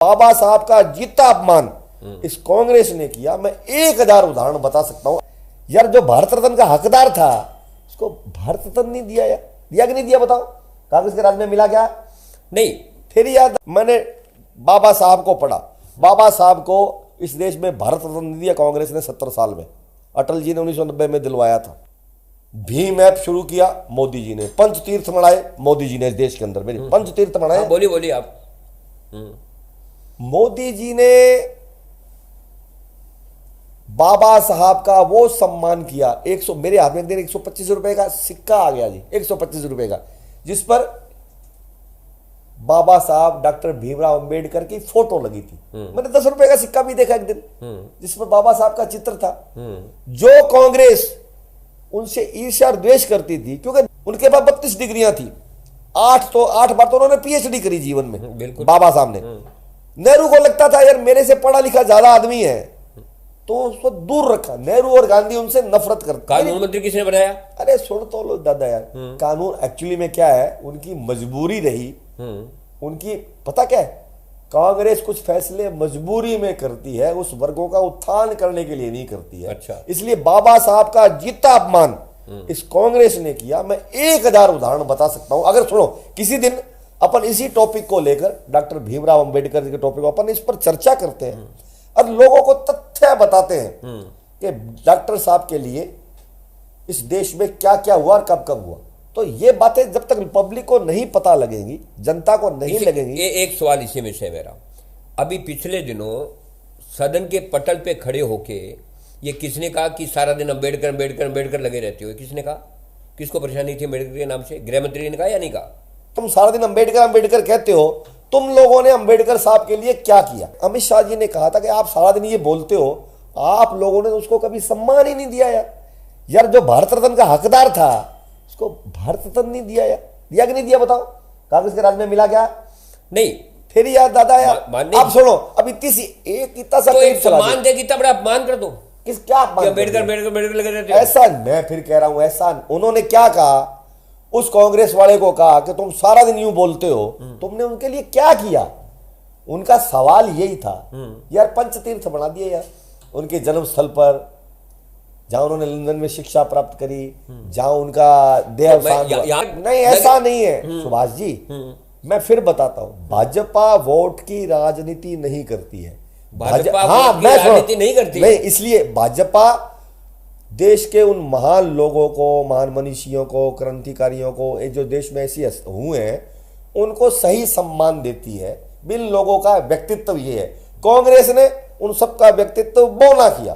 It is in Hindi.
बाबा साहब का जितना अपमान इस कांग्रेस ने किया, मैं 1000 उदाहरण बता सकता हूं। यार जो भारत रत्न का हकदार था उसको भारत रत्न नहीं दिया, यार दिया कि नहीं दिया बताओ? कांग्रेस के राज में मिला क्या? नहीं। फिर याद मैंने बाबा साहब को पढ़ा, बाबा साहब को इस देश में भारत रत्न नहीं दिया कांग्रेस ने 70 साल में। अटल जी ने 1990 में दिलवाया था। भीम ऐप शुरू किया मोदी जी ने। पंच तीर्थ मनाए मोदी जी ने इस देश के अंदर। मेरी पंच तीर्थ मनाए। बोलिए बोलिए आप। मोदी जी ने बाबा साहब का वो सम्मान किया। 100 मेरे हाथ में दिन 125 रुपए का सिक्का आ गया जी, 125 रुपए का, जिस पर बाबा साहब डॉक्टर भीमराव अंबेडकर की फोटो लगी थी। मैंने 10 रुपए का सिक्का भी देखा एक दिन जिस पर बाबा साहब का चित्र था। जो कांग्रेस उनसे ईर्ष्या और द्वेष करती थी, क्योंकि उनके पास 32 डिग्रियां थी, 8 बार तो उन्होंने पीएचडी करी जीवन में। बिल्कुल बाबा साहब ने। नेहरू को लगता था यार मेरे से पढ़ा लिखा ज्यादा आदमी है, तो उसको दूर रखा। नेहरू और गांधी उनसे नफरत करते। कानून मंत्री किसने बनाया? अरे सुन तो लो दादा यार, कानून एक्चुअली में क्या है, उनकी मजबूरी रही। उनकी पता क्या है, कांग्रेस कुछ फैसले मजबूरी में करती है, उस वर्गों का उत्थान करने के लिए नहीं करती है। अच्छा। इसलिए बाबा साहब का जितना अपमान इस कांग्रेस ने किया, मैं 1000 उदाहरण बता सकता हूं। अगर सुनो, किसी दिन अपन इसी टॉपिक को लेकर, डॉक्टर भीमराव अंबेडकर के टॉपिक को अपन इस पर चर्चा करते हैं और लोगों को तथ्य बताते हैं कि डॉक्टर साहब के लिए इस देश में क्या क्या हुआ और कब कब हुआ। तो ये बातें जब तक पब्लिक को नहीं पता लगेंगी, जनता को नहीं लगेंगी। एक सवाल इसी में से मेरा, अभी पिछले दिनों सदन के पटल पे खड़े होके ये किसने कहा कि सारा दिन अंबेडकर अंबेडकर अंबेडकर लगे रहते हो? किसने कहा? किसको परेशानी थी अंबेडकर के नाम से? गृह मंत्री ने कहा या नहीं कहा? तुम सारा दिन अंबेडकर अंबेडकर कहते हो, तुम लोगों ने अंबेडकर साहब के लिए क्या किया? अमित शाह जी ने कहा था कि आप सारा दिन ये बोलते हो, आप लोगों ने उसको कभी सम्मान ही नहीं दिया। यार जो भारत रत्न का हकदार था उसको भारत रत्न नहीं दिया, यार दिया कि नहीं दिया बताओ? कांग्रेस के राज में मिला क्या? नहीं। फिर यार दादा यार आप सुनो, अब इतना सा सम्मान देगी तब अपमान कर दो। किस क्या अंबेडकर अंबेडकर अंबेडकर लगे रहते? ऐसा मैं फिर कह रहा हूं, ऐसा उन्होंने क्या कहा? उस कांग्रेस वाले को कहा कि तुम सारा दिन यूं बोलते हो, तुमने उनके लिए क्या किया? उनका सवाल यही था यार, पंचतीर्थ बना दिए यार उनके जन्म स्थल पर, जहां उन्होंने लंदन में शिक्षा प्राप्त करी, जहां उनका देहावसान हुआ। नहीं, ऐसा नहीं है सुभाष जी। मैं फिर बताता हूं, भाजपा वोट की राजनीति नहीं करती है। भाजपा राजनीति नहीं करती नहीं, इसलिए भाजपा देश के उन महान लोगों को, महान मनीषियों को, क्रांतिकारियों को, जो देश में ऐसी हुए हैं, उनको सही सम्मान देती है। बिन लोगों का व्यक्तित्व ये है। कांग्रेस ने उन सबका व्यक्तित्व बौना किया।